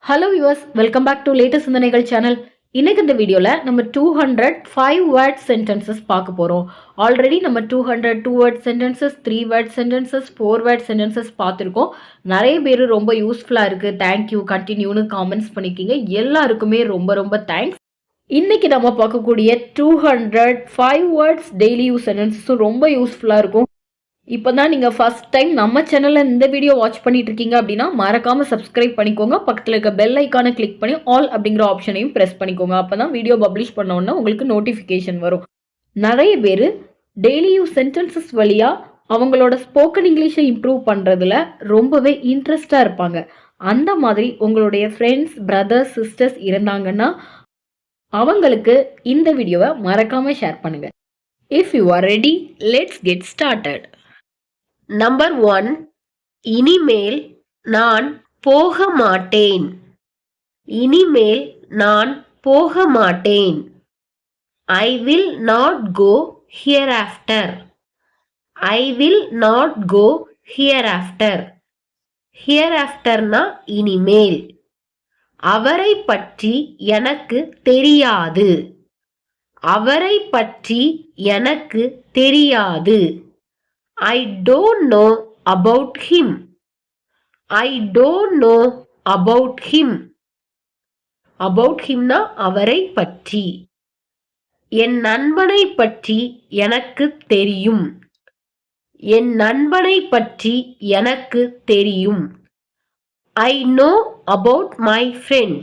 Hello viewers, welcome back to latest சிந்தனைகள் சேனல். இன்னைக்கு இந்த வீடியோவில் நம்ம 205 வேர்ட் சென்டென்சஸ் பார்க்க போகிறோம். ஆல்ரெடி நம்ம 202 word sentences, 3 word sentences, 4 word sentences பார்த்துருக்கோம். நிறைய பேர் ரொம்ப யூஸ்ஃபுல்லாக இருக்குது, தேங்க்யூ, கண்டினியூன்னு காமெண்ட்ஸ் பண்ணிக்கிங்க. எல்லாருக்குமே ரொம்ப ரொம்ப தேங்க்ஸ். இன்னைக்கு நம்ம பார்க்கக்கூடிய 205 வேர்ட்ஸ் டெய்லி யூஸ் சென்டென்சஸும் ரொம்ப யூஸ்ஃபுல்லாக இருக்கும். இப்போ தான் நீங்கள் ஃபர்ஸ்ட் டைம் நம்ம சேனலில் இந்த வீடியோ வாட்ச் பண்ணிட்டு இருக்கீங்க அப்படின்னா மறக்காமல் சப்ஸ்கிரைப் பண்ணிக்கோங்க. பக்கத்தில் இருக்க பெல் ஐக்கானை கிளிக் பண்ணி ஆல் அப்படிங்கிற ஆப்ஷனையும் ப்ரெஸ் பண்ணிக்கோங்க. அப்போ தான் வீடியோ பப்ளிஷ் பண்ண உடனே உங்களுக்கு நோட்டிஃபிகேஷன் வரும். நிறைய பேர் டெய்லி யூஸ் சென்டென்சஸ் வழியாக அவங்களோட ஸ்போக்கன் இங்கிலீஷை இம்ப்ரூவ் பண்ணுறதுல ரொம்பவே இன்ட்ரெஸ்டாக இருப்பாங்க. அந்த மாதிரி உங்களுடைய ஃப்ரெண்ட்ஸ், பிரதர்ஸ், சிஸ்டர்ஸ் இருந்தாங்கன்னா அவங்களுக்கு இந்த வீடியோவை மறக்காமல் ஷேர் பண்ணுங்கள். If you are ready, let's get started. Number 1, இனிமேல் நான் போக மாட்டேன். இனிமேல் நான் போக மாட்டேன். I will not go hereafter. I will not go hereafter. Hereafterனா இனிமேல். அவரை பற்றி எனக்கு தெரியாது. அவரை பற்றி எனக்கு தெரியாது. I don't know about him. I don't know about him. About himனா அவரை பற்றி. என் நண்பனை பற்றி எனக்கு தெரியும். என் நண்பனை பற்றி எனக்கு தெரியும். I know about my friend.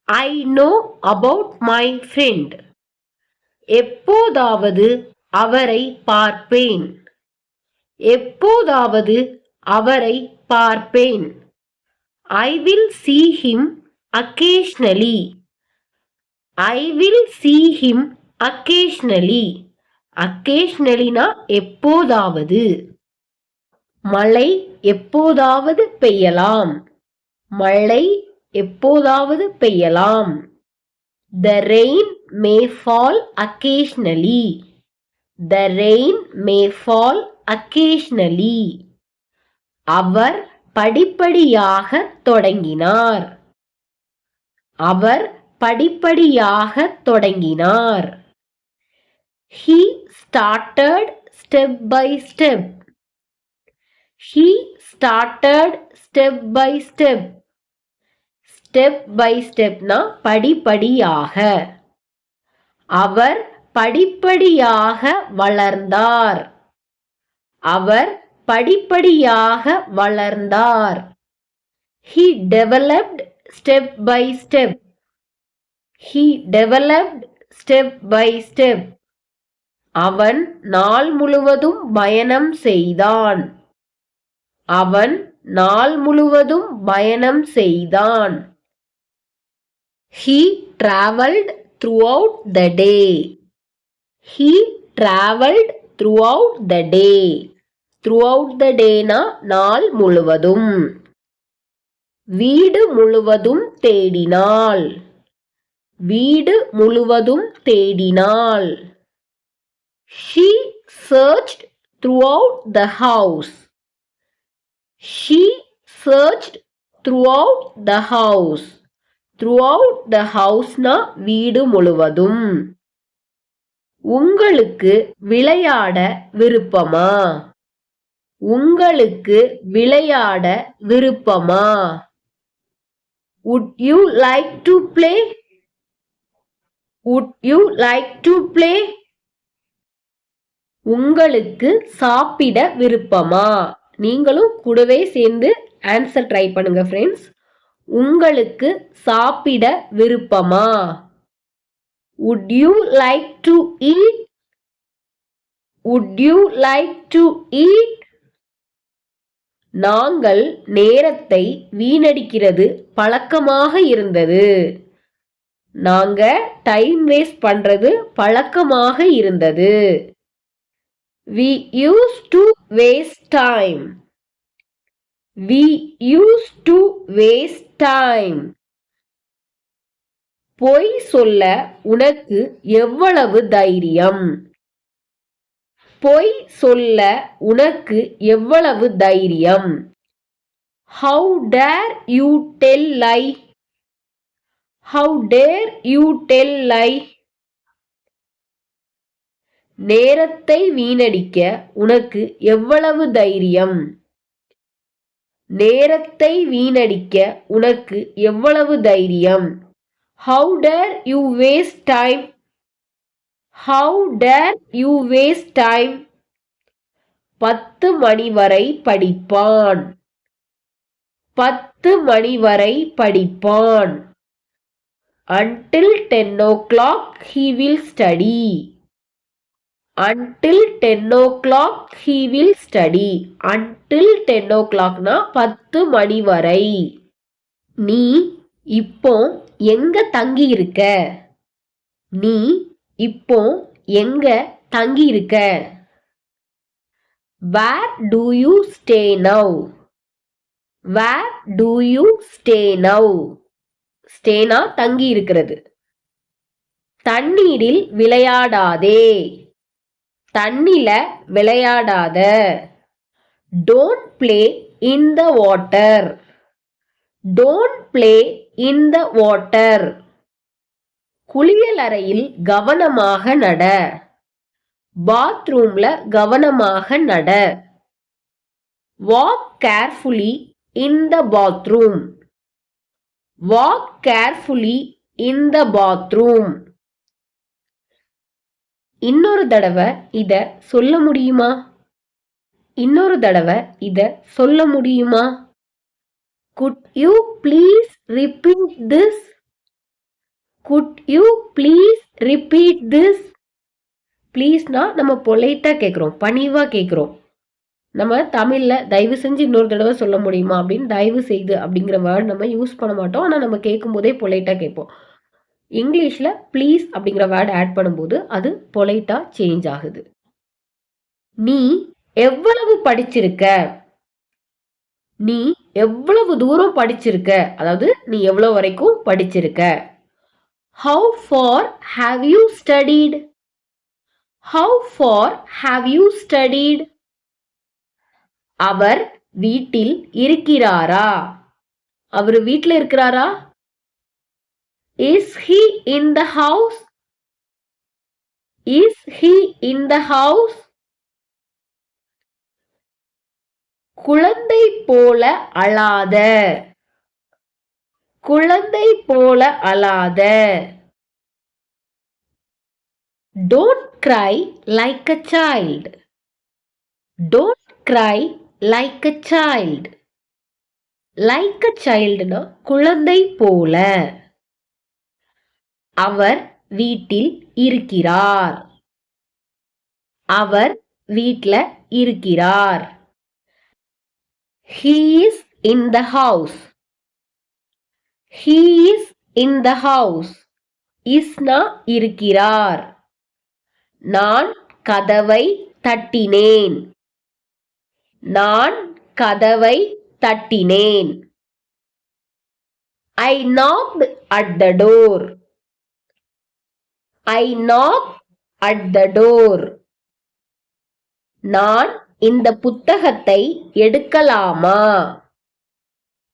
I know about my friend. எப்போதாவது அவரை பார்ப்பேன். எப்போதாவது அவரை பார்ப்பேன். I will see him occasionally. I will see him occasionally. Occasionallyனா எப்போதாவது. மழை எப்போதாவது பெய்யலாம். மழை எப்போதாவது பெய்யலாம். The rain may fall occasionally. The rain may fall occasionally. அவர் படிப்படியாக தொடங்கினார். அவர் படிப்படியாக தொடங்கினார். He started step by step. He started step by step. Step by stepனா படிப்படியாக. அவர் படிப்படியாக வளர்ந்தார். அவர் படிப்படியாக வளர்ந்தார். He developed step by step. He developed step by step. அவன் நாள் முழுவதும் பயணம் செய்தான். அவன் நாள் முழுவதும் பயணம் செய்தான். He traveled throughout the day. He traveled throughout the day. Throughout the dayனா நாள் முழுவதும். வீடு முழுவதும் தேடினாள். வீடு முழுவதும் தேடினாள். She searched throughout the house. She searched throughout the house. Throughout the houseனா வீடு முழுவதும். உங்களுக்கு விளையாட விருப்பமா? உங்களுக்கு விளையாட விருப்பமா? Would you like to play? Would you like to play? உங்களுக்கு சாப்பிட விருப்பமா? நீங்களும் கூடவே சேர்ந்து ஆன்சர் ட்ரை பண்ணுங்க ஃப்ரெண்ட்ஸ். உங்களுக்கு சாப்பிட விருப்பமா? Would you like to eat? Would you like to eat? நாங்கள் நேரத்தை வீணடிக்கிறது பழக்கமாக இருந்தது. நாங்க டைம் வேஸ்ட் பண்றது பழக்கமாக இருந்தது. We used to waste time. We used to waste time. பொய் சொல்ல உனக்கு எவ்வளவு தைரியம்? பொய் சொல்ல உனக்கு எவ்வளவு தைரியம்? How dare you tell lie? How dare you tell lie? நேரத்தை வீணடிக்க உனக்கு எவ்வளவு தைரியம்? நேரத்தை வீணடிக்க உனக்கு எவ்வளவு தைரியம்? How dare you waste time? How dare you waste time? 10 மணி வரை படிப்பான். 10 மணி வரை படிப்பான். Until 10 o'clock he will study. Until 10 o'clock he will study. Until 10 o'clock னா 10 மணி வரை. நீ இப்போ எங்க தங்கி இருக்க? நீ இப்போ எங்க தங்கி இருக்க? Where do you stay now? Where do you stay now? ஸ்டேனா தங்கி இருக்கிறது. தண்ணீரில் விளையாடாதே. தண்ணில விளையாடாத. Don't play in the water. Don't play in the water. குளியலறையில் கவனமாக நட. பாத்ரூம்ல கவனமாக நட. Walk carefully in the bathroom. Walk carefully in the bathroom. இன்னொரு தடவை இத சொல்ல முடியுமா? இன்னொரு தடவை இத சொல்ல முடியுமா? Could you please repeat this? Could you please repeat this? ப்ளீஸ்னா நம்ம பொலைட்டா கேட்குறோம், பணிவா கேட்குறோம். நம்ம தமிழ்ல தயவு செஞ்சு இன்னொரு தடவை சொல்ல முடியுமா அப்படின்னு தயவு செய்து அப்படிங்கிற வேர்ட் நம்ம யூஸ் பண்ண மாட்டோம். ஆனால் நம்ம கேட்கும் போதே பொலைட்டா கேட்போம். இங்கிலீஷ்ல ப்ளீஸ் அப்படிங்கிற வேர்ட் ஆட் பண்ணும்போது அது பொலைட்டா சேஞ்ச் ஆகுது. நீ எவ்வளவு படிச்சிருக்க? நீ எவ்வளவு தூரம் படிச்சிருக்க? அதாவது நீ எவ்வளவு வரைக்கும் படிச்சிருக்க? How far have you studied? How far have you studied? அவர் வீட்டில் இருக்கிறாரா? அவர் வீட்டில் இருக்கிறாரா? Is he in the house? Is he in the house? குழந்தை போல அழாத. குழந்தை போல அழாத. Don't cry like a child. Don't cry like a child. Like a childனா குழந்தை போல. அவர் வீட்டில் இருக்கிறார். அவர் வீட்ல இருக்கிறார். He is in the house. He is in the house. isனா இருக்கிறார். நான் கதவை தட்டினேன். நான் கதவை தட்டினேன். I knocked at the door. I knocked at the door. நான் இந்த புத்தகத்தை எடுக்கலாமா?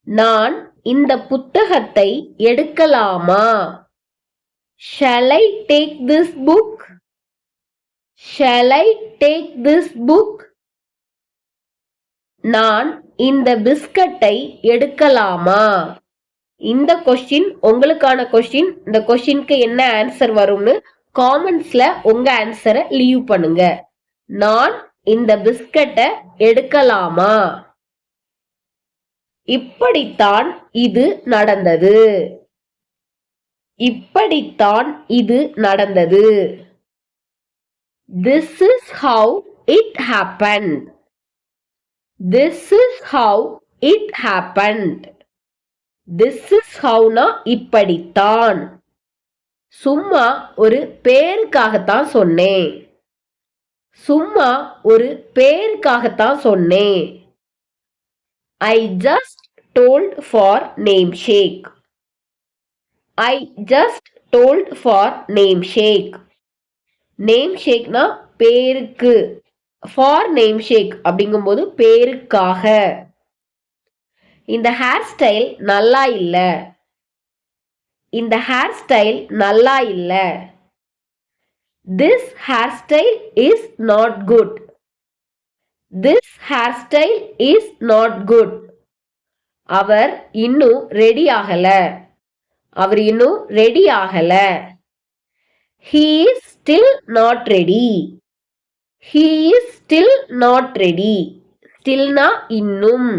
நான் இந்த புத்தகத்தை எடுக்கலாமா? Shall I take this book? Shall I take this book? நான் இந்த பிஸ்கட்டை எடுக்கலாமா? இந்த கொஸ்டின் உங்களுக்கான கொஸ்டின். இந்த கொஸ்டினுக்கு என்ன ஆன்சர் வரும்னு காமெண்ட்ஸ்ல உங்க ஆன்சரை லீவ் பண்ணுங்க. நான் இந்த பிஸ்கட்டை எடுக்கலாமா? இப்படித்தான் இது நடந்தது. இப்படித்தான் இது நடந்தது. This is how it happened. This is how it happened. This is how னா இப்படித்தான். சும்மா ஒரு பேருக்காகத்தான் சொன்னேன். சும்மா ஒரு பேருக்காகத்தான் சொன்னேன். I just told for namesake. I just told for namesake. Namesake-னா பேருக்கு. For namesake அப்படிங்கும்போது பேருக்காக. இந்த ஹேர் ஸ்டைல் நல்லா இல்ல. இந்த ஹேர் ஸ்டைல் நல்லா இல்ல. This hairstyle is not good. This hairstyle is not good. அவர் இன்னும் ரெடி ஆகல. அவர் இன்னும் ரெடி ஆகல. He is still not ready. He is still not ready. Stillனா இன்னும்.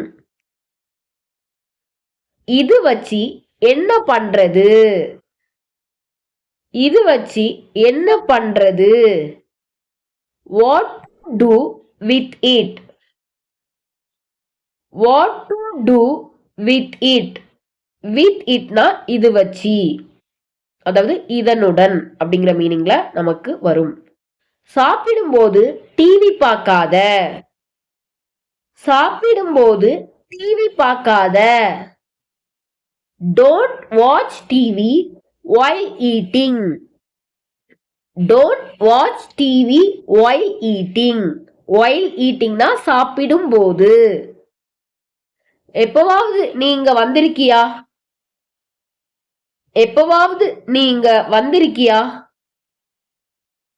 இது வச்சி என்ன பண்றது? இது வச்சி என்ன பண்றது? What to do with it? What to do with it? With itனா இது வச்சி, அதாவது இதனுடன் அப்படிங்கிற மீனிங்ல நமக்கு வரும். சாப்பிடும்போது டிவி பார்க்காத. சாப்பிடும்போது டிவி பார்க்காத. Don't watch TV while eating. Don't watch TV while eating. While eatingனா சாப்பிடும்போது. எப்பவாவது நீங்க வந்திருக்கியா? எப்பவாவது நீங்க வந்திருக்கியா?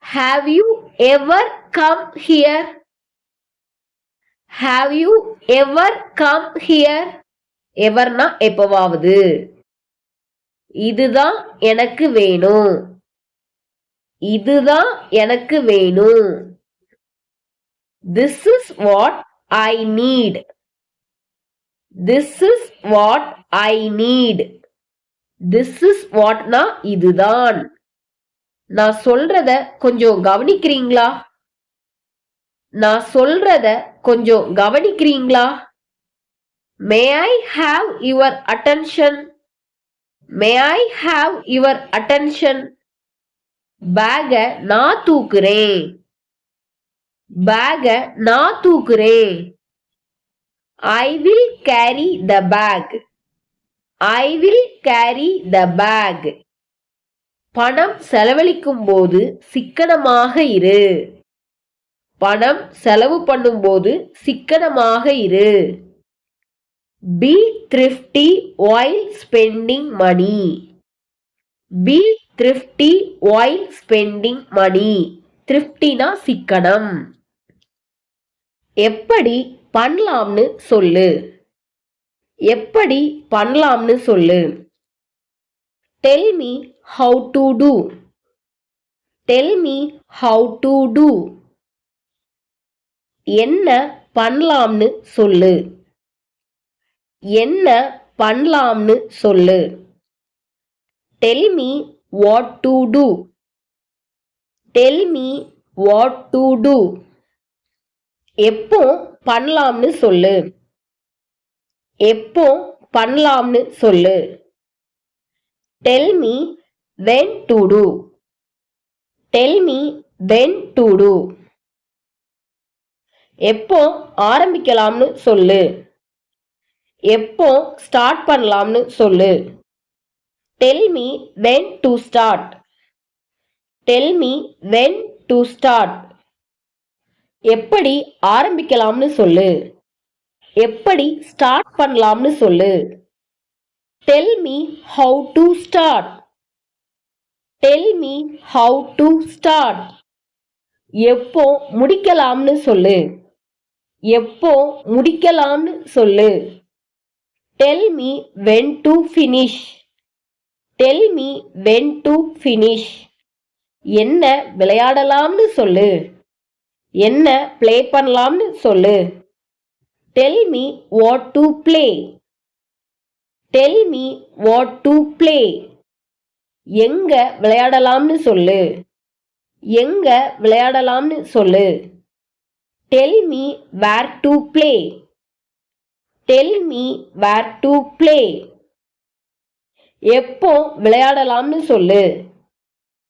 Have you ever come here? Have you ever come here? எவர்னா எப்பவாவது. இதுதான் எனக்கு வேணும். இதுதான் எனக்கு வேணும். This is what I need. This is what I need. This is whatனா இதுதான். நான் சொல்றத கொஞ்சம் கவனிக்கிறீங்களா? நான் சொல்றத கொஞ்சம் கவனிக்கிறீங்களா? May I have your attention? May I have your attention? பேக நான் தூக்குறேன். பேக நான் தூக்குறேன். I will carry the bag. I will carry the bag. பணம் செலவழிக்கும் போது சிக்கனமாக இரு. பணம் செலவு பண்ணும்போது சிக்கனமாக இரு. Be thrifty while spending money. Be thrifty while spending money. thriftyனா சிக்கனம். எப்படி பண்ணலாம்னு சொல்லு. எப்படி பண்ணலாம்னு சொல்லு. Tell me how to do. Tell me how to do. என்ன பண்ணலாம்னு சொல்லு. என்ன பண்ணலாம்னு சொல்லு. Tell me what to do. Tell me what to do. எப்போ பண்ணலாம்னு சொல்லு. எப்போ பண்ணலாம்னு சொல்லு. Tell me when to do. Tell me when to do. எப்போ ஆரம்பிக்கலாம்னு சொல்லு. எப்போ ஸ்டார்ட் பண்ணலாம்னு சொல்லு. Tell me when to start. Tell me when to start. எப்படி ஆரம்பிக்கலாம்னு சொல்லு. எப்படி ஸ்டார்ட் பண்ணலாம்னு சொல்லு. Tell me how to start. Tell me how to start. எப்போ முடிக்கலாம்னு சொல்லு. எப்போ முடிக்கலாம்னு சொல்லு. Tell me when to finish. Tell me when to finish. என்ன விளையாடலாம்னு சொல்லு. என்ன ப்ளே பண்ணலாம்னு சொல்லு. Tell me what to play. Tell me what to play. எங்க விளையாடலாம்னு சொல்லு. எங்க விளையாடலாம்னு சொல்லு. Tell me where to play. Tell me where to play. எப்போ விளையாடலாம்னு சொல்லு.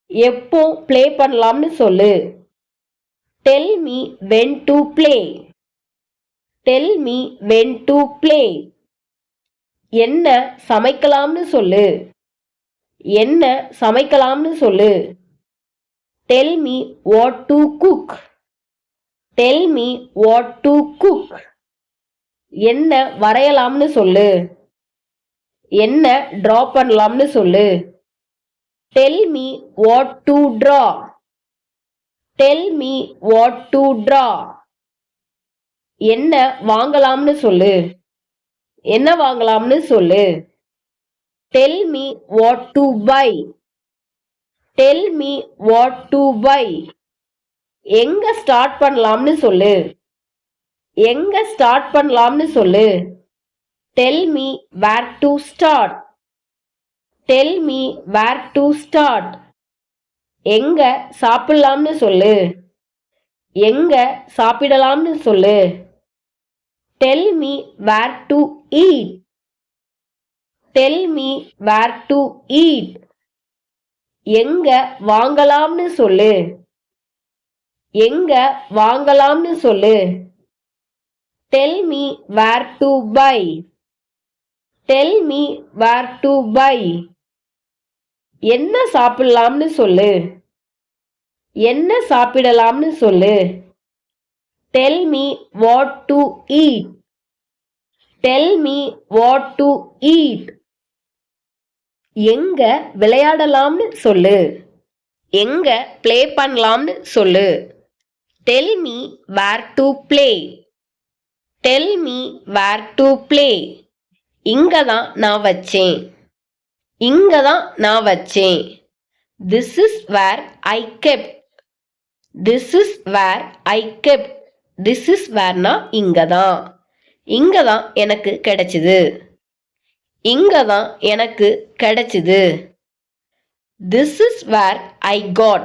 எப்போ ப்ளே பண்ணலாம்னு சொல்லு. Tell me when to play. Tell me when to play. என்ன சமைக்கலாம்னு சொல்லு. என்ன சமைக்கலாம்னு சொல்லு. Tell me what to cook. Tell me what to cook. என்ன வரையலாம்னு சொல்லு. என்ன டிரா பண்ணலாம்னு சொல்லு. Tell me what to draw. Tell me what to draw. என்ன வாங்கலாம்னு சொல்லு. என்ன வாங்கலாம்னு சொல்லு. Tell me what to buy. Tell me what to buy. எங்க ஸ்டார்ட் பண்ணலாம்னு சொல்லு. எங்க ஸ்டார்ட் பண்ணலாம்னு சொல்லு. Tell me where to start. Tell me where to start. எங்க சாப்பிடலாம்னு சொல்லு. எங்க சாப்பிடலாம்னு சொல்லு. Tell me where to eat. Tell me where to eat. எங்க வாங்கலாம்னு சொல்லு. எங்க வாங்கலாம்னு சொல்லு. Tell me where to buy. Tell me where to buy. என்ன சாப்பிடலாம்னு சொல்லு. என்ன சாப்பிடலாம்னு சொல்லு. Tell me what to eat. Tell me what to eat. எங்க விளையாடலாம்னு சொல்லு. எங்க ப்ளே பண்ணலாம்னு சொல்லு. Tell me where to play. Tell me where to play. இங்க தான் நான் வச்சேன். இங்க தான் நான் வச்சேன். This is where I kept. This is where I kept. This is where னா இங்க தான். இங்க தான் எனக்கு கிடைச்சது. இங்க தான் எனக்கு கிடைச்சது. This is where I got.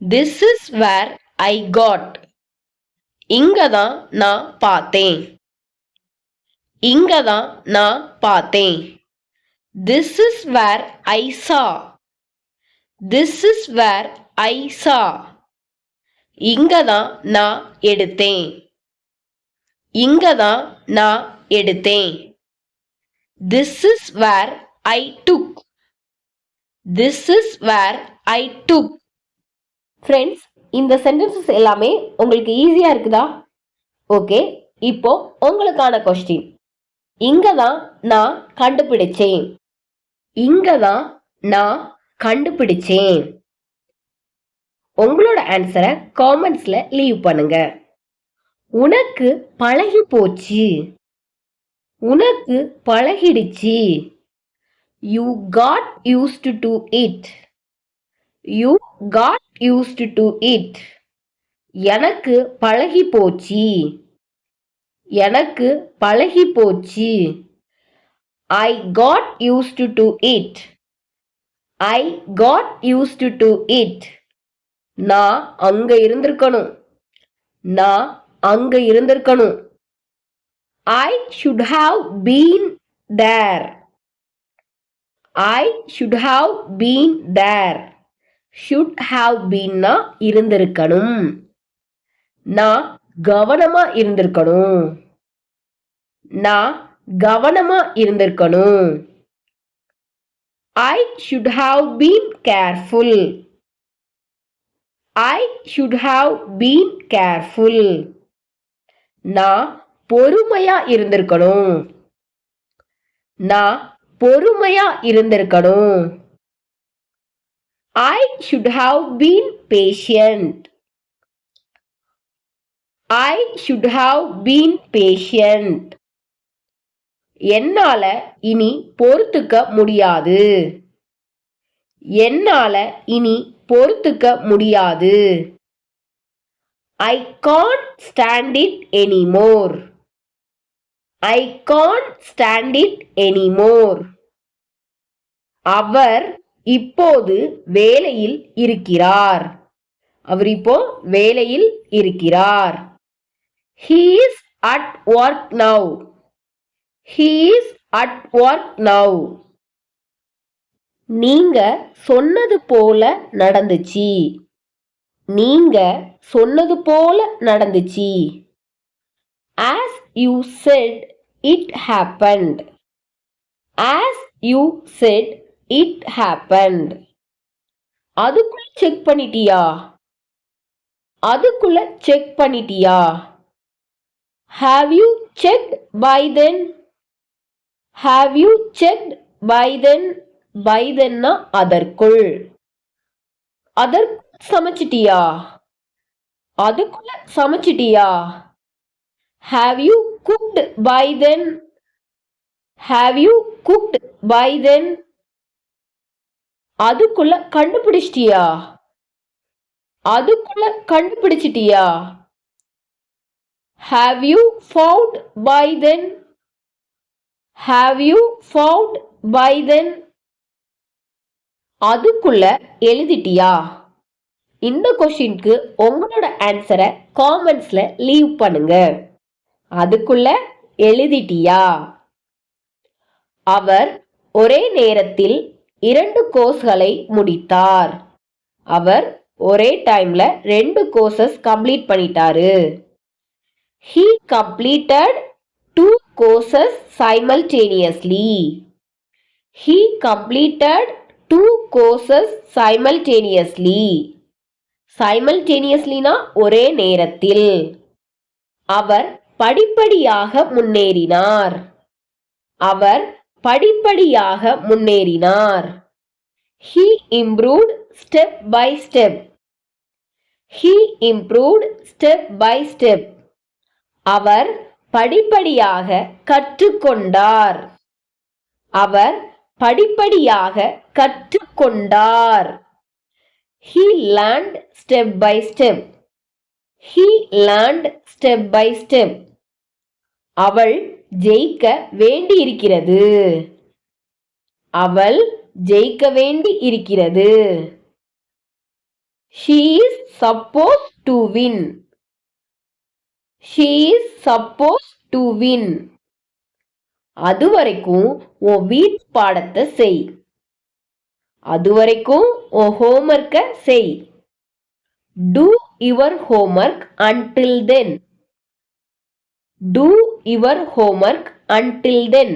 This is where I got. இங்க தான் நான் பார்த்தேன். இங்க தான் நான் பார்த்தேன். This is where I saw. This is where I saw. இங்க தான் நான் எடுத்தேன். இங்க தான் நான் எடுத்தேன். This is where I took. This is where I took. Friends, இந்த சென்டென்சஸ் எல்லாமே உங்களுக்கு ஈஸியா இருக்குதா? ஓகே, இப்போ உங்களுக்கான கொஸ்டின். இங்க தான் நான் கண்டுபிடிச்சேன். இங்க தான் நான் கண்டுபிடிச்சேன். உங்களோட ஆன்சரை காமெண்ட்ஸ்ல லீவ் பண்ணுங்க. உனக்கு பழகி போச்சு. உனக்கு பழகிடுச்சு. You got used to it. You got used to it. எனக்கு பழகி போச்சு. எனக்கு பழகி போச்சு. I got used to it. I got used to it. நான் அங்க இருந்திருக்கணும். நான் அங்க இருந்திருக்கணும். I should have been there. I should have been there. Should have been னா இருந்திருக்கணும். நான் கவனமா இருந்திருக்கணும். நான் கவனமா இருந்திருக்கணும். I should have been careful. I should have been careful. நான் பொறுமையா இருந்திருக்கணும். நான் பொறுமையா இருந்திருக்கணும். I should have been patient. I should have been patient. என்னால இனி பொறுத்துக்க முடியாது. என்னால இனி பொறுத்துக்க முடியாது. I can't stand it anymore. I can't stand it anymore. அவர் இப்போது வேலையில் இருக்கிறார். அவர் இப்போ வேலையில் இருக்கிறார். He is at work now. He is at work now. நீங்க சொன்னது போல நடந்துச்சு. நீங்க சொன்னது போல நடந்துச்சு. As you said, it happened. As you said, it happened. அதுக்குள்ள செக் பண்ணிட்டியா? அதுக்குள்ள செக் பண்ணிட்டியா? Have you checked by then? Have you checked by then? By thenனா அதற்குள். அதற்கு சமைச்சிட்டியா? அதுக்குள்ள சமைச்சிட்டியா? Have you cooked by then? Have you cooked by then? அதுக்குள்ள கண்டுபிடிச்சிட்டியா? அதுக்குள்ள கண்டுபிடிச்சிட்டியா? Have you found by then? Have you found by then? அதுக்குள்ள எழுதிட்டியா? இந்த கொஸ்டினுக்கு உங்களோட ஆன்சரை காமெண்ட்ஸ்ல லீவ் பண்ணுங்க. அதுக்குள்ள எழுதிட்டியா? அவர் ஒரே நேரத்தில் 2 கோர்ஸ்களை முடித்தார். அவர் ஒரே டைம்ல 2 கோர்சஸ் கம்ப்ளீட் பண்ணிட்டாரு. He completed 2 courses simultaneously. He completed 2 courses simultaneously. Simultaneously-னா ஒரே நேரத்தில். அவர் படிப்படியாக முன்னேறினார். அவர் படிப்படியாக முன்னேறினார். He improved step by step. He improved step by step. அவர் படிப்படியாக கற்றுக்கொண்டார். அவர் படிப்படியாக கற்றுக்கொண்டார். He learned step by step. He learned step by step. அவள் ஜெயிக்க வேண்டி இருக்கிறது. அவள் ஜெயிக்க வேண்டி இருக்கிறது. She is supposed to win. She is supposed to win. அதுவரைக்கும் உன் வீட்டு பாடத்தை செய். அதுவரைக்கும் உன் ஹோம்வொர்க்கை செய். Do your homework until then. Do your homework until then.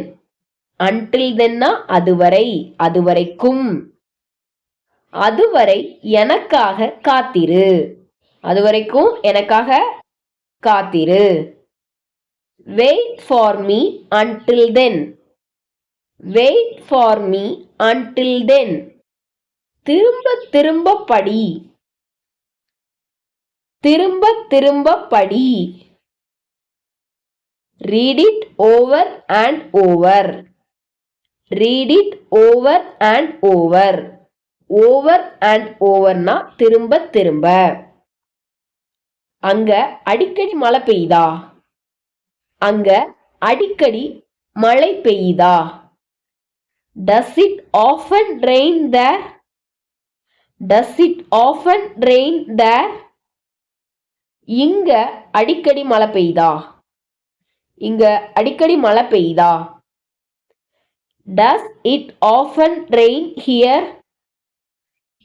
Until thenனா அதுவரை, அதுவரைக்கும். அதுவரை எனக்காக காத்திரு. அதுவரைக்கும் எனக்காக காத்திரு. Wait for me until then. Wait for me until then. திரும்ப திரும்ப படி. திரும்ப திரும்ப படி. Read it over and over. Read it over and over. Over and overனா திரும்ப திரும்ப. அங்க அடிக்கடி மழை பெய்யுதா? அங்க அடிக்கடி மழை பெய்யுதா? Does it often rain there? Does it often rain there? இங்க அடிக்கடி மழை பெய்யுதா? இங்க அடிக்கடி மழை பெய்யுதா? Does it often rain here?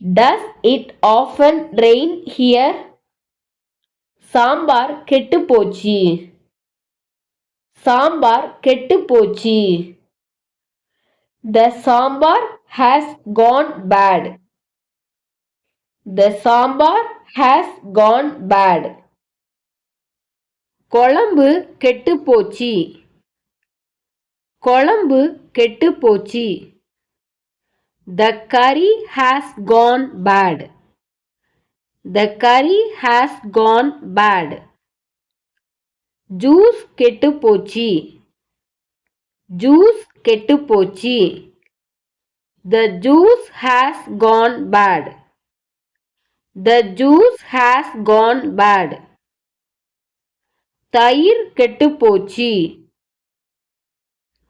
Does it often rain here? Sambar கெட்டு போச்சு. சாம்பார் கெட்டு போச்சு. The sambar has gone bad. The sambar has gone bad. குழம்பு கெட்டு போச்சு. குழம்பு கெட்டு போச்சு. The curry has gone bad. The curry has gone bad. Juice கெட்டு போச்சு. ஜூஸ் கெட்டு போச்சு. The juice has gone bad. The juice has gone bad. தயிர் கெட்டு போச்சு.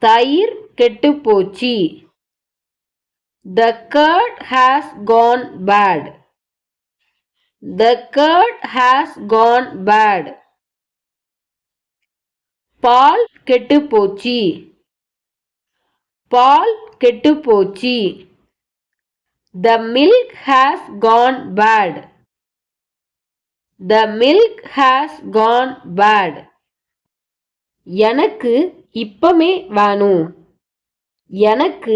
தயிர் கெட்டு போச்சு. The curd has gone bad. The curd has gone bad. பால் கெட்டு போச்சு. பால் கெட்டு போச்சு. The milk has gone bad. The milk has gone bad. எனக்கு இப்பமே வேணும். எனக்கு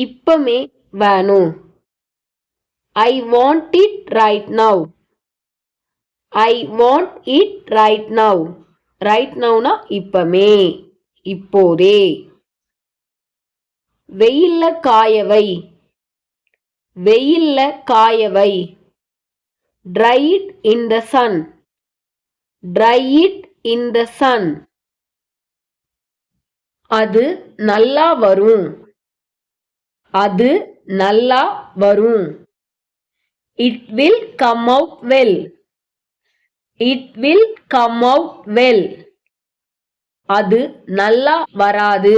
இப்பமே வேணும். I want it right now. I want it right now. Right நவுனா இப்பமே, இப்போதே. வெயில்ல காயவை, வெயில்ல காயவை. Dry it in the sun, dry it in the sun. அது நல்லா வரும், அது நல்லா வரும். It will come out well, it will come out well. அது நல்லா வராது,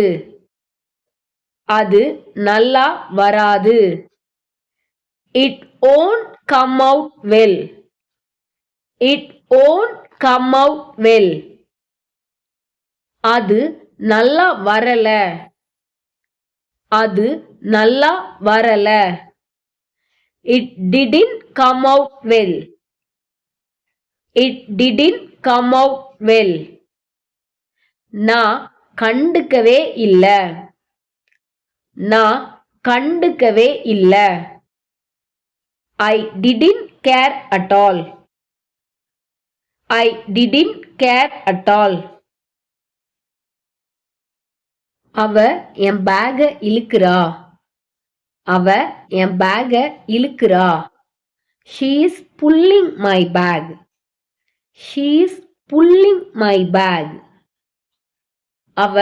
அது நல்லா வராது. It won't come out well, it won't come out well. அது நல்லா வரல, அது நல்லா வரல. It didn't come out well, it didn't come out well. நான் கண்டுக்கவே இல்ல, நான் கண்டுக்கவே இல்ல. I didn't care at all, I didn't care at all. அவ என் பேக இழுக்கிறா, அவ என் பேக இழுக்கிறா. She is pulling my bag, she is pulling my bag. அவ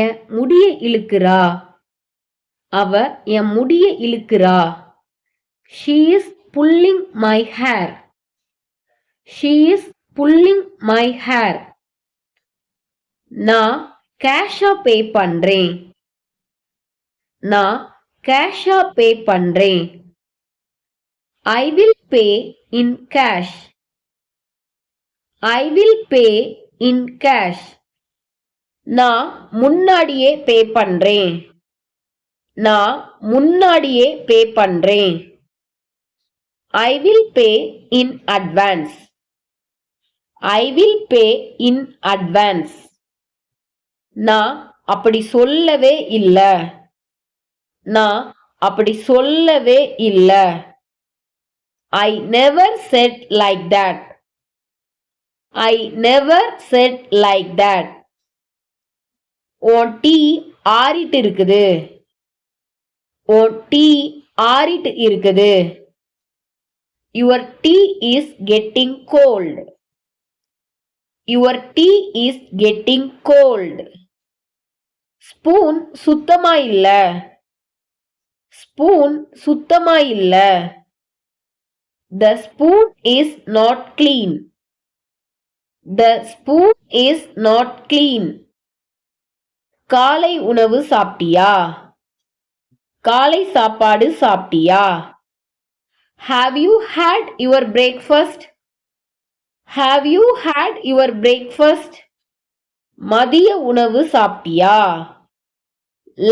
என் முடிய இழுக்கிறா, அவ என் முடிய இழுக்கிறா. She is pulling my hair, she is pulling my hair. நான் கேஷா பே பண்றேன், நான் கேஷா பே பண்றேன். I will pay in cash, I will pay in cash. நான் முன்னாடியே பே பண்றேன், நான் முன்னாடியே பே பண்றேன். I will pay in advance, I will pay in advance. நான் அப்படி சொல்லவே இல்ல, நான் அப்படி சொல்லவே இல்ல. I never said like that, I never said like that. உன் டீ ஆறிட்டு இருக்குது, உன் டீ ஆறிட்டு இருக்குது. Your tea is getting cold, your tea is getting cold. Spoon சுத்தமா இல்ல, ஸ்பூன் சுத்தமா இல்ல. The spoon is not clean, the spoon is not clean. காலை உணவு சாப்பிட்டியா, காலை சாப்பாடு சாப்பிட்டியா. Have you had your breakfast, have you had your breakfast. மதிய உணவு சாப்பிட்டியா,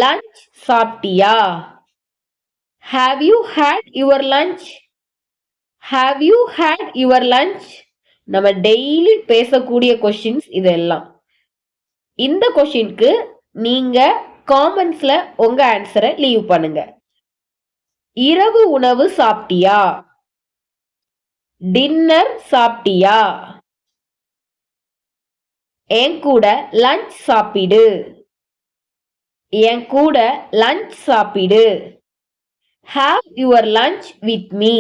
லஞ்ச் சாப்பிட்டியா. Have you had your lunch, have you had your lunch. நம்ம டெய்லி பேசக்கூடிய கொஸ்டின்ஸ் இதெல்லாம். இந்த கொஸ்டினுக்கு நீங்க காமெண்ட்ஸ்ல உங்க ஆன்சரை லீவ் பண்ணுங்க. இரவு உணவு சாப்பிட்டியா, டின்னர் சாப்பிட்டியா. என் கூட லஞ்ச் சாப்பிடு, என் கூட லஞ்ச் சாப்பிடு. Have your lunch with me,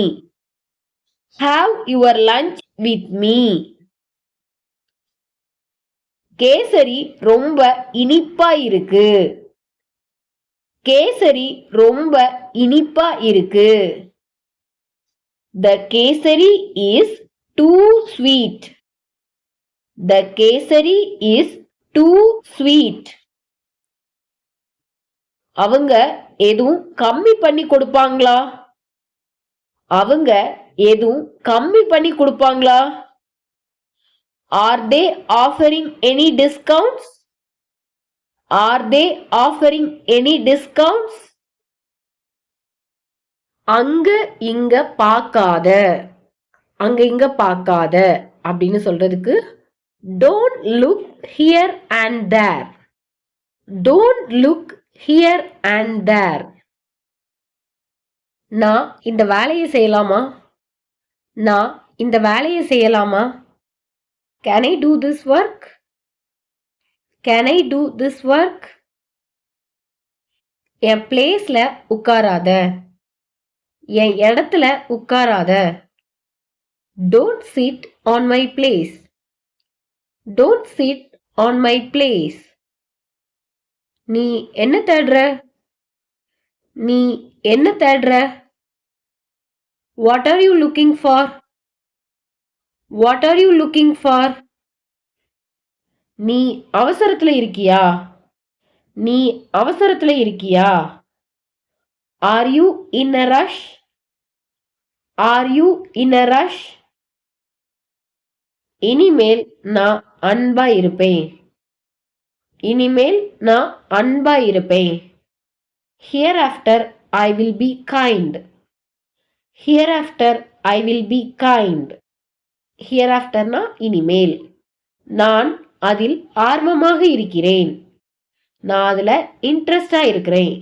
have your lunch with me. Kesari ரொம்ப இனிப்பா இருக்கு, கேசரி ரொம்ப இனிப்பா இருக்கு. The kesari is too sweet, the kesari is too sweet. அவங்க எதுவும் கம்மி பண்ணி கொடுப்பாங்களா, அவங்க எதுவும் கம்மி பண்ணி கொடுப்பாங்களா. Are they offering any discounts, are they offering any discounts. அங்க இங்க பார்க்காத, அங்க இங்க பார்க்காத அப்படின்னு சொல்றதுக்கு don't look here and there, don't look here and there. நான் இந்த வேலையை செய்யலாமா, நான் இந்த வேலையை செய்யலாமா. Can I do this work, Can I do this work? என் பிளேஸ்ல உட்காராத. என் இடத்துல உட்காராத. Don't sit on my place. Don't sit on my place. நீ என்ன தேடுற? நீ என்ன தேடுற? What are you looking for? What are you looking for? நீ அவசரத்துல இருக்கியா? நீ அவசரத்துல இருக்கியா? Are you in a rush? Are you in a rush? இனிமேல் நான் அன்பா இருப்பேன். இனிமேல் நான் அன்பா இருப்பேன். Hereafter I will be kind. Hereafter I will be kind. Hereafter na இனிமேல். நான் அதில் ஆர்வமாக இருக்கிறேன். நான் அதுல இன்ட்ரெஸ்டா இருக்கிறேன்.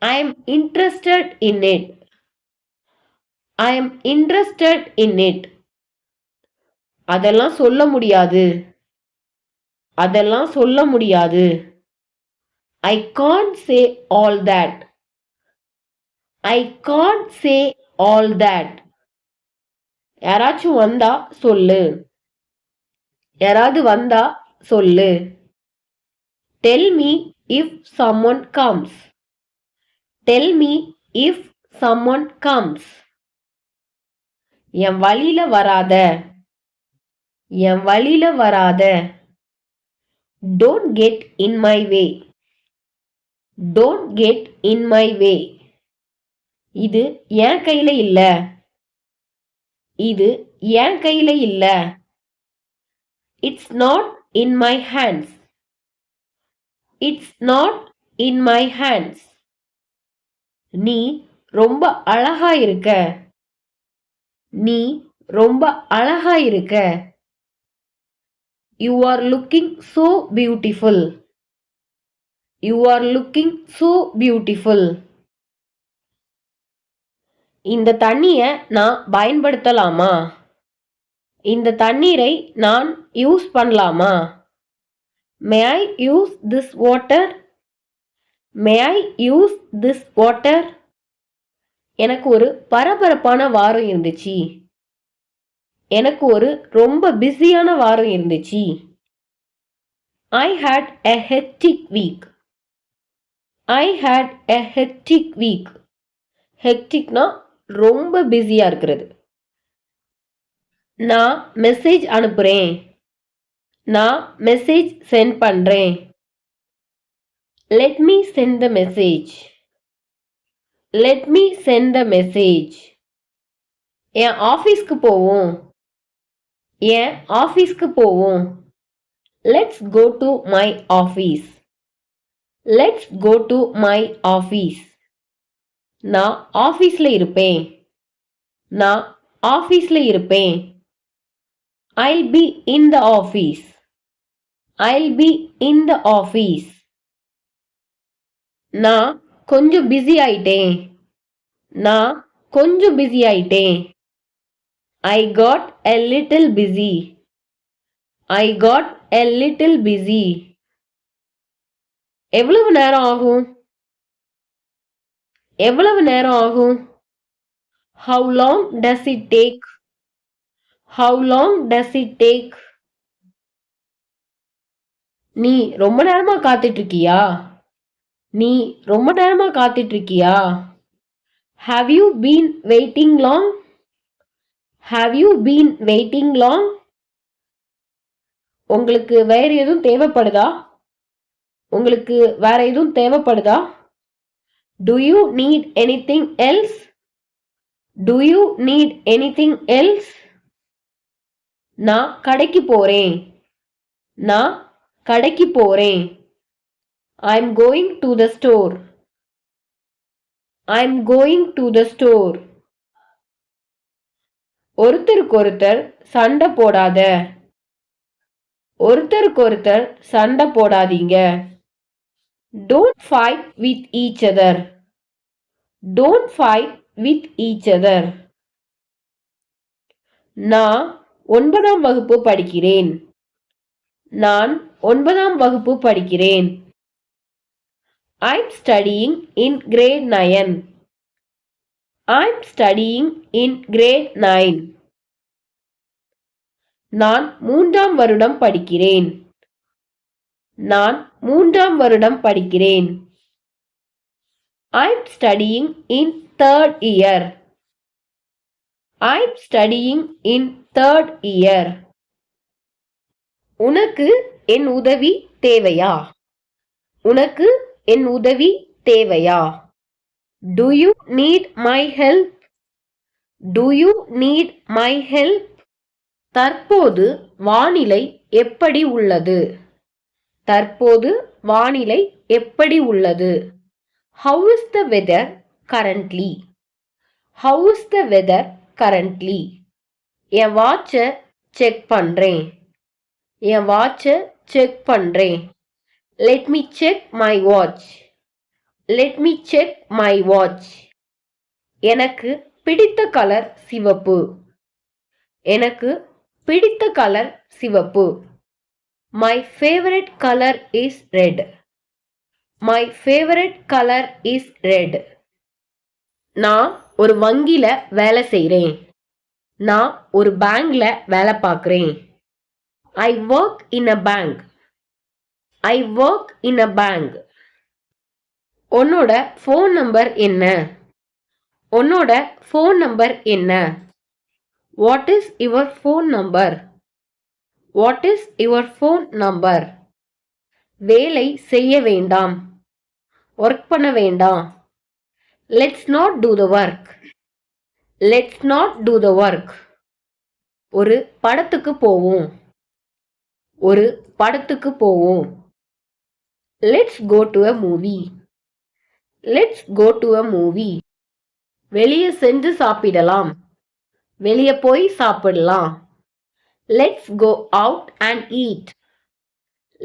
I am interested in it. I am interested in it. அதெல்லாம் சொல்ல முடியாது. அதெல்லாம் சொல்ல முடியாது. I can't say all that. I can't say all that. யாராச்சும் வந்தா சொல்லு. யாராவது வந்தா சொல்லு. Tell me if someone comes. Tell me if someone comes. என் வழியில வராத. என் வழியில வராத. Don't get in my way. Don't get in my way. இது என் கையில இல்ல. இது என் கையில இல்ல. It's not in my hands. It's not in my hands. நீ ரொம்ப அழகா இருக்க. நீ ரொம்ப அழகா இருக்க. You are looking so beautiful. You are looking so beautiful. இந்த தண்ணிய நான் பயன்படுத்தலாமா? இந்த தண்ணீரை நான் யூஸ் பண்ணலாமா? May I use this water? May I use this water? எனக்கு ஒரு பரபரப்பான வாரம் இருந்துச்சு. எனக்கு ஒரு ரொம்ப பிஸியான வாரம் இருந்துச்சு. I had a hectic week. I had a hectic week. ஹெக்டிக்னா ரொம்ப பிஸியா இருக்கிறது. நான் மெசேஜ் அனுப்புறேன். நான் மெசேஜ் சென்ட் பண்றேன். Let me send the message. Let me send the message. என் ஆபீஸ்க்கு போவோம். என் ஆபீஸ்க்கு போவோம். Let's go to my office. Let's go to my office. நான் ஆபீஸ்ல இருப்பேன். நான் ஆபீஸ்ல இருப்பேன். I'll be in the office. I'll be in the office. நான் கொஞ்சம் பிஸி ஆயிட்டேன். நான் கொஞ்சம் பிஸி ஆயிட்டேன். I got a little busy. I got a little busy. எவ்வளவு நேரம் ஆகும்? எவ்வளவு நேரம் ஆகும்? How long does it take? How long does it take? நீ ரொம்ப நேரமா காத்துட்டு இருக்கியா? நீ ரொம்ப நேரமா காத்துட்டு இருக்கியா? Have you been waiting long? Have you been waiting long? உங்களுக்கு வேற எதுவும் தேவைப்படுதா? உங்களுக்கு வேற எதுவும் தேவைப்படுதா? Do you need anything else? Do you need anything else? நான் கடைக்கு போறேன். நான் கடைக்கு போறேன். I'm going to the store. I'm going to the store. ஒருத்தருக்கொருத்தர் சண்டை போடாத. ஒருத்தருக்கொருத்தர் சண்டை போடாதீங்க. Don't fight with each other. Don't fight with each other. நான் 9ஆம் வகுப்பு படிக்கிறேன். நான் 9ஆம் வகுப்பு படிக்கிறேன். I'm studying in grade 9. I'm studying in grade 9. நான் 3ஆம் வருடம் படிக்கிறேன். நான் 3ஆம் வருடம் படிக்கிறேன். I'm studying in 3rd year. I'm studying in 3rd year. உனக்கு என் உதவி தேவையா? உனக்கு என் உதவி தேவையா? Do you need my help? Do you need my help? தற்போது வானிலை எப்படி உள்ளது? தற்போது வானிலை எப்படி உள்ளது? How is the weather currently? How is the weather currently? என் வாட்சை செக் பண்றேன். என் வாட்சை செக் பண்றேன். Let me check my watch. Let me check my watch. எனக்கு பிடித்த கலர் சிவப்பு. எனக்கு பிடித்த கலர் சிவப்பு. My favorite color is red. My favorite color is red. நான் ஒரு வங்கியில வேலை செய்றேன். நான் ஒரு பேங்க்ல வேலை பார்க்கிறேன். I work in a bank. I work in a bank. உன்னோட ஃபோன் நம்பர் என்ன? உன்னோட ஃபோன் நம்பர் என்ன? What is your phone number? What is your phone number? வேலை செய்ய வேண்டாம். ஒர்க் பண்ண வேண்டாம். Let's not do the work. Let's not do the work. ஒரு படத்துக்கு போவோம். ஒரு படத்துக்கு போவோம். Let's go to a movie. Let's go to a movie. வெளியே சென்று சாப்பிடலாம். வெளியே போய் சாப்பிடலாம். Let's go out and eat.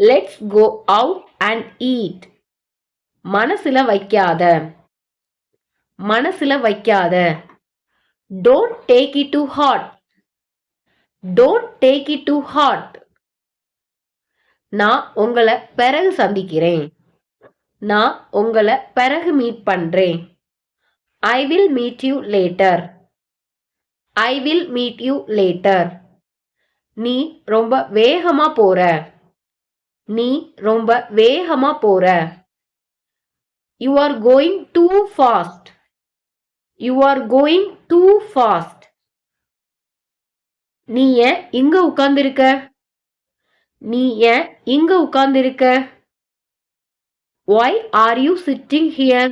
Let's go out and eat. மனசுல வைக்காத. மனசுல வைக்காத. Don't take it too hard. Don't take it too hard. நான் உங்களை பிறகு சந்திக்கிறேன். நான் உங்களை பிறகு மீட் பண்றேன். I will meet you later. I will meet you later. நீ ரொம்ப வேகமா போற. நீ ரொம்ப வேகமா போற. You are going too fast. You are going too fast. நீ ஏன் இங்க உட்கார்ந்திருக்க? நீ ஏன் இங்க உட்கார்ந்திருக்க? Why are you sitting here?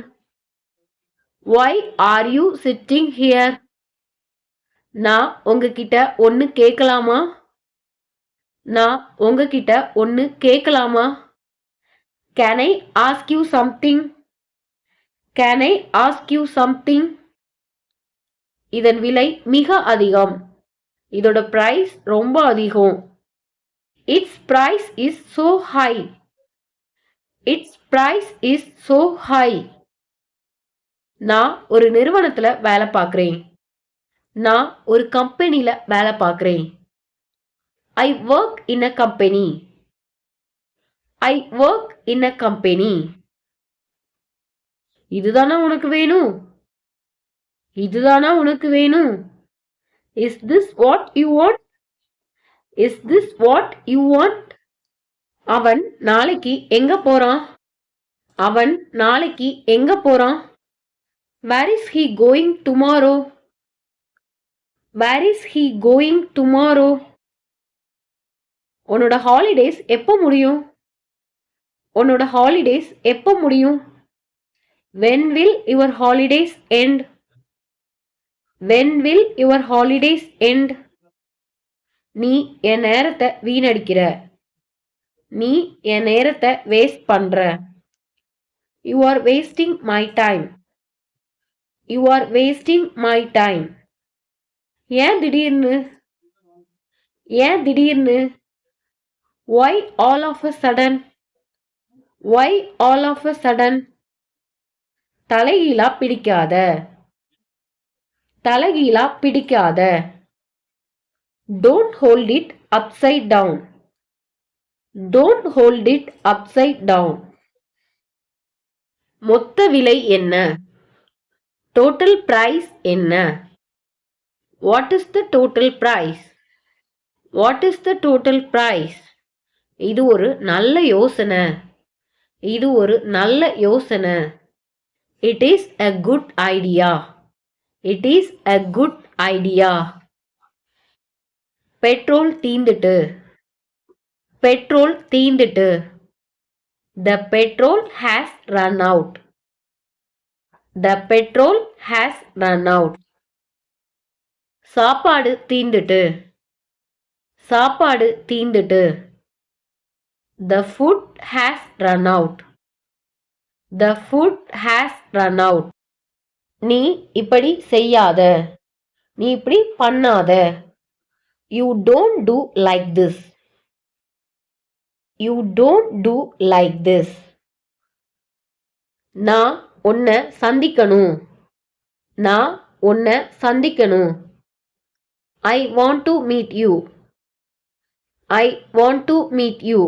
Why are you sitting here? நான் உங்ககிட்ட ஒன்னு கேட்கலாமா? நான் உங்ககிட்ட ஒன்னு கேட்கலாமா? Can I ask you something? Can I ask you something? இதன் விலை மிக அதிகம். இதோட பிரைஸ் ரொம்ப அதிகம். Its price is so high. Its price is so high. நான் ஒரு நிறுவனத்துல வேலை பார்க்கிறேன். நான் ஒரு கம்பெனில வேலை பார்க்கிறேன். I work in a company. I work in a company. இதுதானா உனக்கு வேணும்? இதுதானா உனக்கு வேணும்? Is this what you want? Is this what you want? அவன் நாளைக்கு எங்க போறான்? அவன் நாளைக்கு எங்க போறான்? Where is he going tomorrow? Where is he going tomorrow? உன்னோட ஹாலிடேஸ் எப்போ முடியும்? உன்னோட ஹாலிடேஸ் எப்போ முடியும்? When will your holidays end? When will your holidays end? நீ என் நேரத்தை வீணடிக்கிற. நீ என் நேரத்தை வேஸ்ட் பண்ற. You are wasting my time. You are wasting my time. ஏன் திடீர்னு? ஏன் திடீர்னு? Why all of a sudden? Why all of a sudden? தலைகீழா பிடிக்காத. தலைகீழா பிடிக்காத. Don't hold it upside down. Don't hold it upside down. மொத்த விலை என்ன? Total price என்ன? What is the total price? What is the total price? இது ஒரு நல்ல யோசனை. இது ஒரு நல்ல யோசனை. It is a good idea. It is a good idea. Petrol தீந்துட்டு. பெட்ரோல் தீந்துட்டு. The petrol has run out. The petrol has run out. சாப்பாடு தீந்துட்டு. சாப்பாடு தீந்துட்டு. The food has run out. The food has run out. நீ இப்படி செய்யாத. நீ இப்படி பண்ணாத. You don't do like this. You don't do like this. நான் உன்னை சந்திக்கணும். நான் உன்னை சந்திக்கணும். I want to meet you. I want to meet you.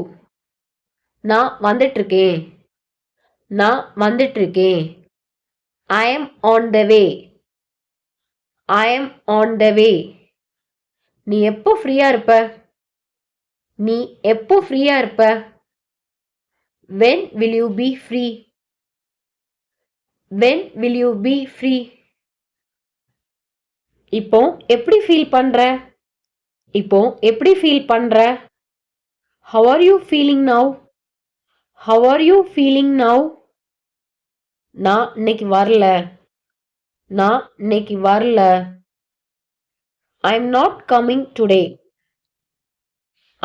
நான் வந்துட்டிருக்கேன். நான் வந்துட்டிருக்கேன். I am on the way. I am on the way. நீ எப்போ ஃப்ரீயா இருப்ப? நீ எப்போ ஃப்ரீயா இருப்ப? When will you be free? When will you be free? இப்போ எப்படி ஃபீல் பண்ற? இப்போ எப்படி ஃபீல் பண்ற? How are you feeling now? How are you feeling now? நான் இன்னைக்கு வரல. நான் இன்னைக்கு வரல. I'm not coming today.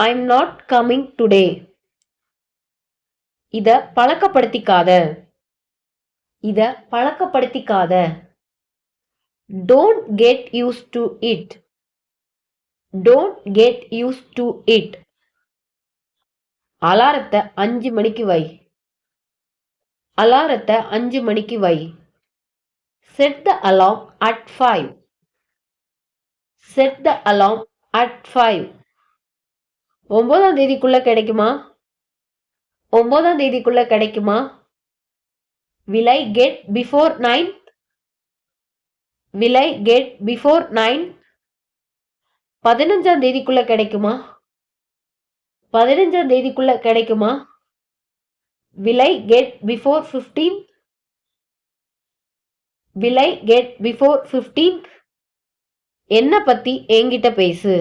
I'm not coming today. இத பழக்கப்படுத்திக்காத. இத பழக்கப்படுத்திக்காத. Don't get used to it. Don't get used to it. அலாரத்தை 5 மணிக்கு வை. அலாரத்தை 5 மணிக்கு வை. Set the alarm at 5. Set the alarm at 5. 9ஆம் தேதிக்குள்ள கிடைக்குமா? 9ஆம் தேதிக்குள்ள கிடைக்குமா? Will I get before 9th? Will I get before 9th? 15ஆம் தேதிக்குள்ள கிடைக்குமா? 15ஆம் தேதிக்குள்ள கிடைக்குமா? Will I get before 15th? Will I get before 15th? என்ன பத்தி என்கிட்ட பேசு.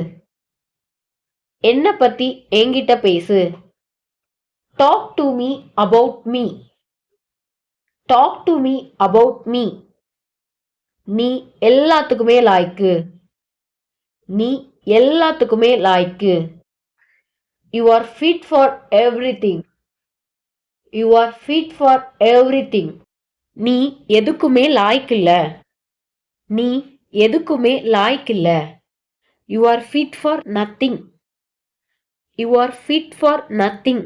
என்ன பத்தி என்கிட்ட பேசு. Talk to me about me. Talk to me about me. நீ எல்லாத்துக்குமே லாய்க்கு. நீ எல்லாத்துக்குமே லாய்க்கு. You are fit for everything. You are fit for everything. நீ எதுக்குமே லாய்க்கில்ல. நீ எதுக்குமே லாய்க்கில்ல. You are fit for nothing. You are fit for nothing.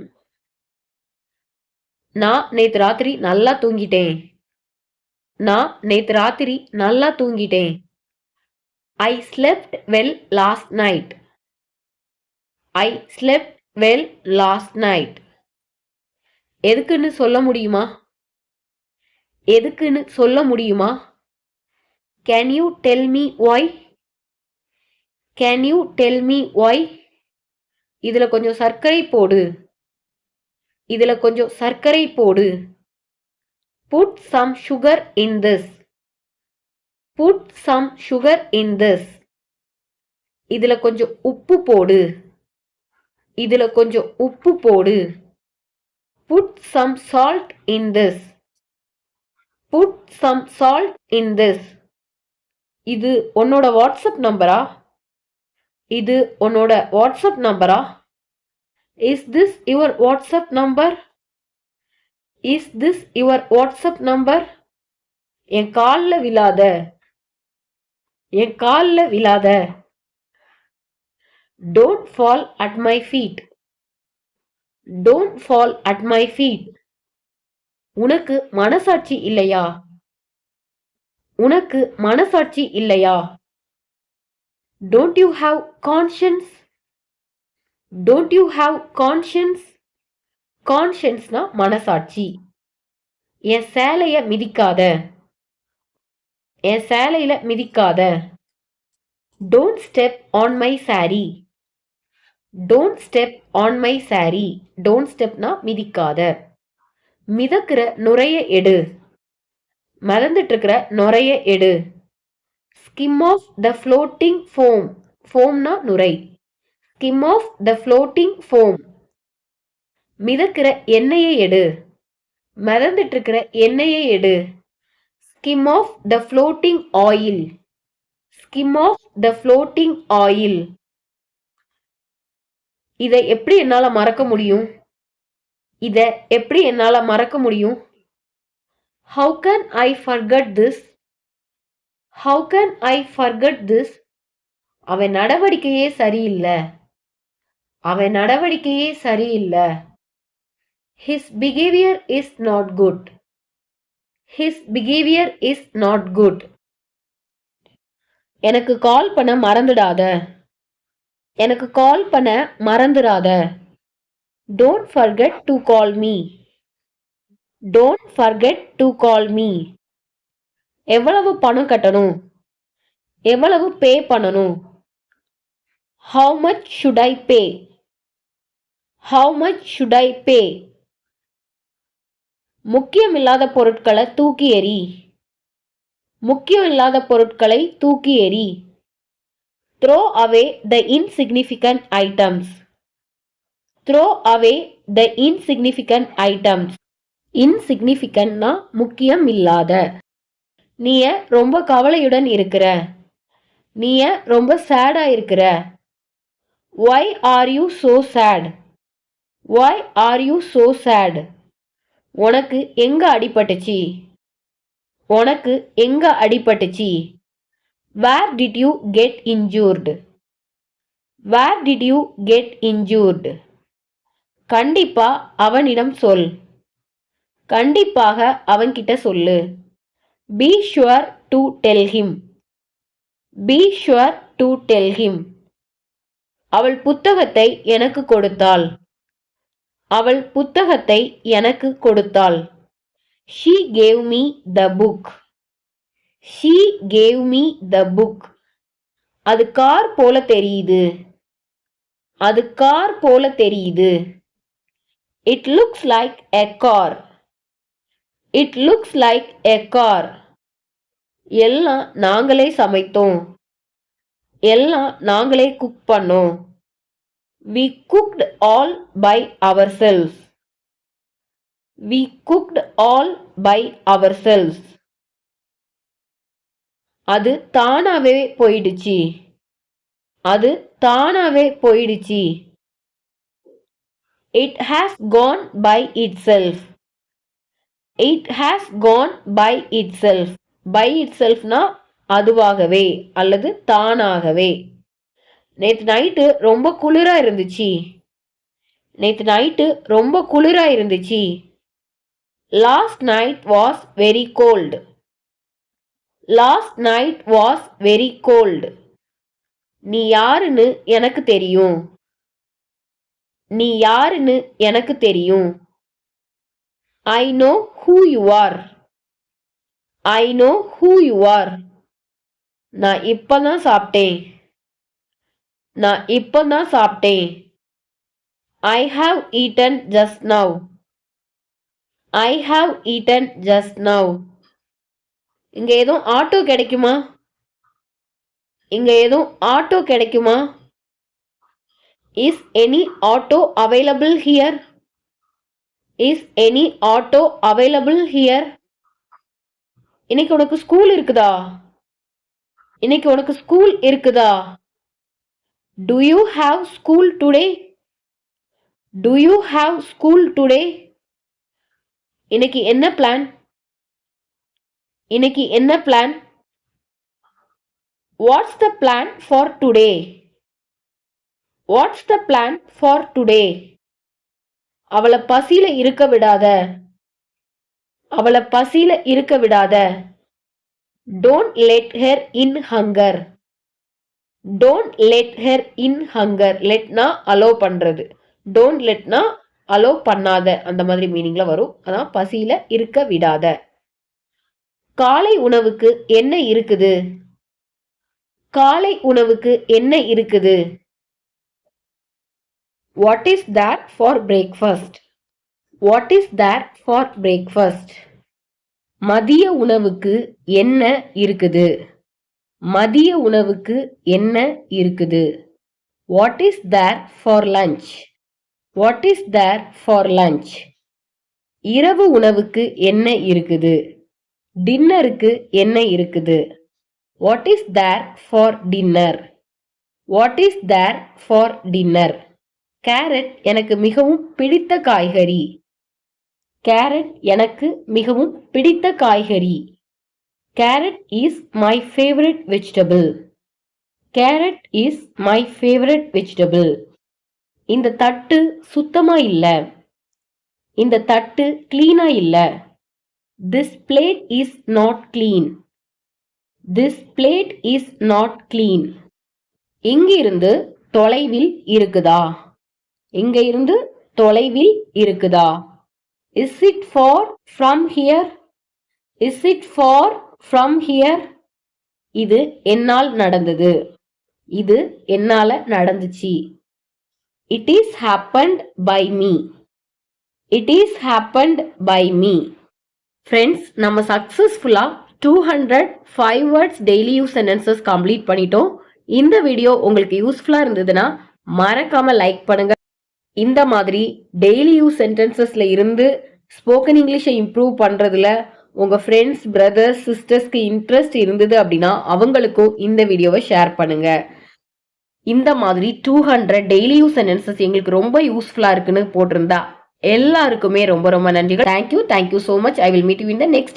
நான் நேத்து ராத்திரி நல்லா தூங்கிட்டேன். நான் நேத்து ராத்திரி நல்லா தூங்கிட்டேன். I slept well last night. I slept well last night. எதுக்குன்னு சொல்ல முடியுமா? எதுக்குன்னு சொல்ல முடியுமா? Can you tell me why? Can you tell me why? இதுல கொஞ்சம் சர்க்கரை போடு. இதுல கொஞ்சம் சர்க்கரை போடு. Put some sugar in this. Put some sugar in this. இதுல கொஞ்சம் உப்பு போடு. இதுல கொஞ்சம் உப்பு போடு. Put some salt in this. Put some salt in this. இது உன்னோட வாட்ஸ்அப் நம்பரா? இது உன்னோட வாட்ஸ்அப் நம்பரா? Is this your WhatsApp number? Is this your WhatsApp number? என் கால்ல விழாத. என் கால்ல விழாத. Don't fall at my feet. Don't fall at my feet. உனக்கு மனசாட்சி இல்லையா? உனக்கு மனசாட்சி இல்லையா? Don't you have conscience? Don't you have conscience? கான்ஷியன்ஸ்னா மனசாட்சி. என் சேலைய மிதிக்காத. என் சேலையில மிதிக்காத. Don't step on my saree. Don't step on my saree. Don't stepனா மிதிக்காத. மிதக்கிற நுரைய எடு. மிதந்துட்டு இருக்கிற நுரைய எடு. Skim off the floating foam. Foamனா நுரை. Skim off the floating foam. மிதக்கிற எண்ணெயை எடு. மிதந்துட்டு இருக்கிற எண்ணெயை எடு. Skim off the floating oil. Skim off the floating oil. இதை எப்படி என்னால மறக்க முடியும்? இத எப்படி என்னால மறக்க முடியும்? How can I forget this? How can I forget this? அவன் நடவடிக்கையே சரியில்லை. அவன் நடவடிக்கையே சரியில்லை. His behavior is not good. His behavior is not good. எனக்கு கால் பண்ண மறந்துடாத. எனக்கு கால் பண்ண மறந்துடாத. Don't forget to call me. Don't forget to call me. எவ்வளவு பணம் கட்டணும்? எவ்வளவு பே பண்ணணும்? How much should I pay? How much should I pay? முக்கியமில்லாத பொருட்களை தூக்கி எறி. முக்கியம் இல்லாத பொருட்களை தூக்கி எறி. Throw away the insignificant items. Throw away the insignificant items. Insignificantனா முக்கியம் இல்லாத. நீ ரொம்ப கவலையுடன் இருக்கிற. நீ ரொம்ப சேடா இருக்கிற. Why are you so sad? Why are you so sad? உனக்கு எங்க அடிபட்டுச்சு? உனக்கு எங்க அடிபட்டுச்சு? Where did you get injured? Where did you get injured? கண்டிப்பா அவனிடம் சொல். கண்டிப்பாக அவன்கிட்ட சொல்லு. Be sure to tell him. Be sure to tell him. அவள் புத்தகத்தை எனக்கு கொடுத்தாள். அவள் புத்தகத்தை எனக்கு கொடுத்தாள். She gave me the book. She gave me the book. அது கார் போல தெரியுது. அது கார் போல தெரியுது. It looks like a car. It looks like a car. எல்லாம் நாங்களே சமைத்தோம். எல்லாம் நாங்களே குக் பண்ணோம். We cooked all by ourselves. We cooked all by ourselves. அது தானாவே போயிடுச்சு. அது தானாவே போயிடுச்சு. It has gone by itself. It has gone by itself. By itselfனா அதுவாகவே அல்லது தானாகவே. நேத்து நைட்டு ரொம்ப குளிரா இருந்துச்சு. நேத்து நைட்டு ரொம்ப குளிரா இருந்துச்சு. Last night was very cold. Last night was very cold. நீ யாருன்னு எனக்கு தெரியும். நீ யாருன்னு எனக்கு தெரியும். I know who you are. I know who you are. நான் இப்பதான் சாப்பிட்டேன். நான் இப்பதான் சாப்பிட்டேன். I have eaten just now. I have eaten just now. இங்க எதுவும் ஆட்டோ கிடைக்குமா? இங்க எதுவும் ஆட்டோ கிடைக்குமா? Is any auto available here? Is any auto available here? இன்னைக்கு உனக்கு ஸ்கூல் இருக்குதா? இன்னைக்கு உனக்கு ஸ்கூல் இருக்குதா? Do you have school today? Do you have school today? இன்னைக்கு என்ன பிளான்? இன்னைக்கு என்ன plan? What's the plan for today? What's the plan for today? அவளை பசியில இருக்க விடாத. அவளை பசியில இருக்க விடாத. Don't let her in hunger. Don't let her in hunger. லெட்னா அலோ பண்றது, டோன்ட் லெட்னா அலோ பண்ணாத, அந்த மாதிரி மீனிங்ல வரும். அதான் பசியில இருக்க விடாத. காலை உணவுக்கு என்ன இருக்குது? காலை உணவுக்கு என்ன இருக்குது? What is there for breakfast? What is there for breakfast? மதிய உணவுக்கு என்ன இருக்குது? மதிய உணவுக்கு என்ன இருக்குது? What is there for lunch? What is there for lunch? இரவு உணவுக்கு என்ன இருக்குது? டின்னருக்கு என்ன இருக்குது? What is there for dinner? What is there for dinner? Carrot எனக்கு மிகவும் பிடித்த காய்கறி. கேரட் எனக்கு மிகவும் பிடித்த காய்கறி. Carrot is my favourite vegetable. Carrot is my favourite vegetable. இந்த தட்டு சுத்தமா இல்ல. இந்த தட்டு கிளீனா இல்ல. This plate is not clean. This plate is not clean. இங்கிருந்து தொலைவில் இருக்குதா? இங்க இருந்து தொலைவில் இருக்குதா? Is it far from here? Is it far from here? இது என்னால் நடந்தது. இது என்னால நடந்துச்சு. It is happened by me. It is happened by me. Friends, நம்ம சக்ஸஸ்ஃபுல்லாக 205 words daily use sentences complete பண்ணிட்டோம். இந்த வீடியோ உங்களுக்கு யூஸ்ஃபுல்லாக இருந்ததுன்னா மறக்காமல் லைக் பண்ணுங்கள். இந்த மாதிரி டெய்லி யூஸ் சென்டென்சஸில் இருந்து ஸ்போக்கன் இங்கிலீஷை இம்ப்ரூவ் பண்ணுறதுல உங்கள் ஃப்ரெண்ட்ஸ், பிரதர்ஸ், சிஸ்டர்ஸ்க்கு இன்ட்ரெஸ்ட் இருந்தது அப்படின்னா அவங்களுக்கும் இந்த வீடியோவை ஷேர் பண்ணுங்கள். இந்த மாதிரி 200 டெய்லி யூஸ் சென்டென்சஸ் எங்களுக்கு ரொம்ப யூஸ்ஃபுல்லாக இருக்குன்னு போட்டிருந்தா எல்லாருக்குமே ரொம்ப ரொம்ப நன்றிகள். Thank you so much. I will meet you in the next